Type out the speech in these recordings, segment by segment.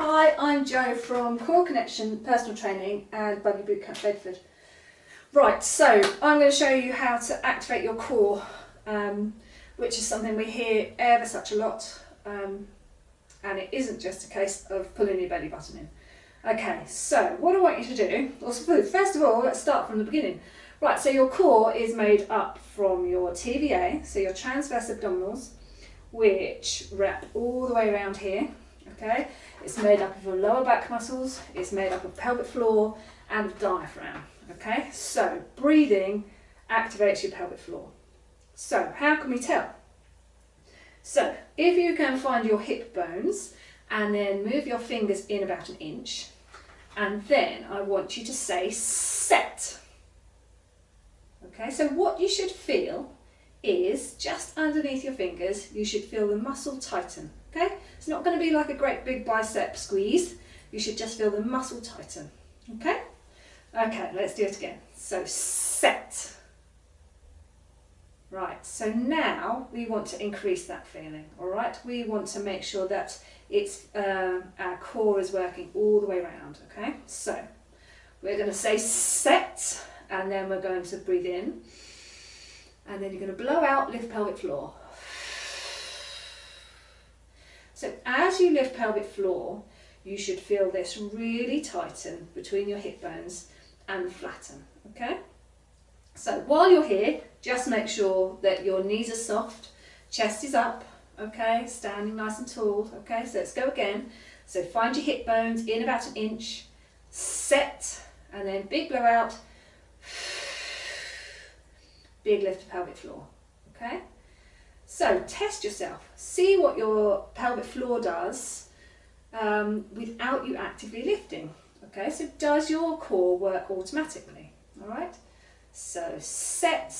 Hi, I'm Jo from Core Connection Personal Training and Buggy Bootcamp Bedford. Right, so I'm going to show you how to activate your core, which is something we hear ever such a lot, and it isn't just a case of pulling your belly button in. Okay, so what I want you to do, first of all, let's start from the beginning. Right, so your core is made up from your TVA, so your transverse abdominals, which wrap all the way around here. Okay, it's made up of your lower back muscles, it's made up of pelvic floor and the diaphragm. Okay, so breathing activates your pelvic floor. So how can we tell? So if you can find your hip bones and then move your fingers in about an inch, and then I want you to say set. Okay, so what you should feel is just underneath your fingers, you should feel the muscle tighten. Okay, it's not going to be like a great big bicep squeeze, you should just feel the muscle tighten. Okay, okay, let's do it again. So set. Right, so now we want to increase that feeling. All right, we want to make sure that it's our core is working all the way around. Okay, so we're going to say set, and then we're going to breathe in, and then you're going to blow out, lift pelvic floor. So as you lift pelvic floor, you should feel this really tighten between your hip bones and flatten. Okay, so while you're here, just make sure that your knees are soft, chest is up, okay, standing nice and tall. Okay, so let's go again. So find your hip bones in about an inch, set, and then big blow out, big lift to pelvic floor. Okay, so test yourself, see what your pelvic floor does without you actively lifting. Okay, so does your core work automatically? All right, so set.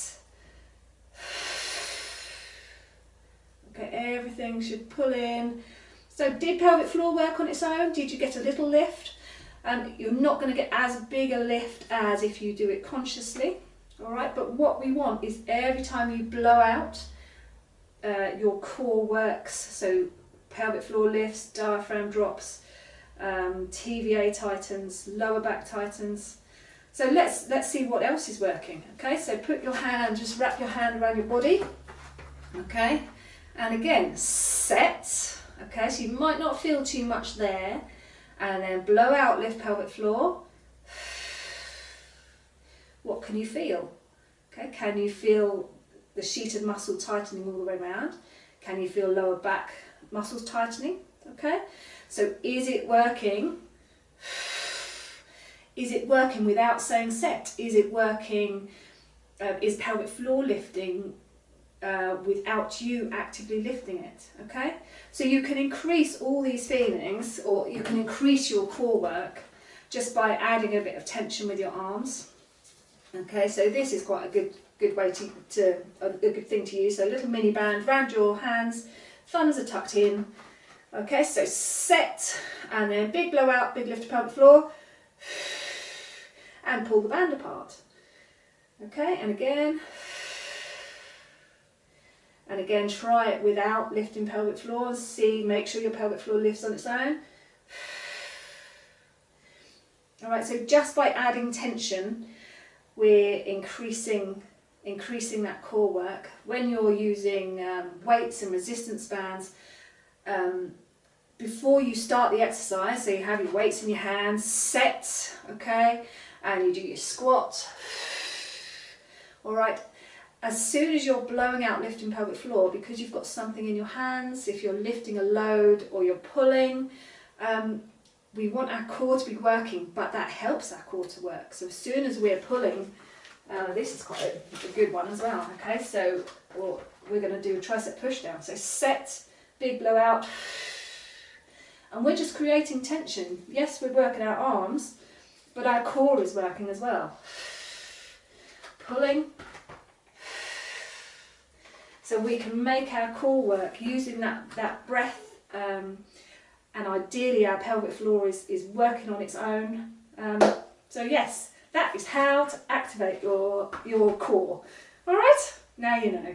Okay, everything should pull in. So did pelvic floor work on its own? Did you get a little lift? You're not going to get as big a lift as if you do it consciously. All right, but what we want is every time you blow out, your core works. So pelvic floor lifts, diaphragm drops, TVA tightens, lower back tightens. So let's see what else is working. Okay, so put your hand, just wrap your hand around your body. Okay, and again set. Okay, so you might not feel too much there, and then blow out, lift pelvic floor. What can you feel? Okay, can you feel the sheeted muscle tightening all the way around? Can you feel lower back muscles tightening? Okay, so is it working? Is it working without saying set? Is it working, is pelvic floor lifting without you actively lifting it? Okay, so you can increase all these feelings, or you can increase your core work just by adding a bit of tension with your arms. Okay, so this is quite a good way a good thing to use. So a little mini band around your hands, thumbs are tucked in. Okay, so set, and then big blow out, big lift to pelvic floor, and pull the band apart. Okay, and again try it without lifting pelvic floor. See, make sure your pelvic floor lifts on its own. All right, so just by adding tension, we're increasing that core work. When you're using weights and resistance bands, before you start the exercise, so you have your weights in your hands, set, okay, and you do your squat. All right, as soon as you're blowing out, lifting pelvic floor, because you've got something in your hands, if you're lifting a load or you're pulling, we want our core to be working, but that helps our core to work. So as soon as we're pulling, this is quite a good one as well. Okay, so we're going to do a tricep push down. So set, big blow out, and we're just creating tension. Yes, we're working our arms, but our core is working as well. Pulling. So we can make our core work using that breath, and ideally our pelvic floor is working on its own. So yes, that is how to activate your core. All right, now you know.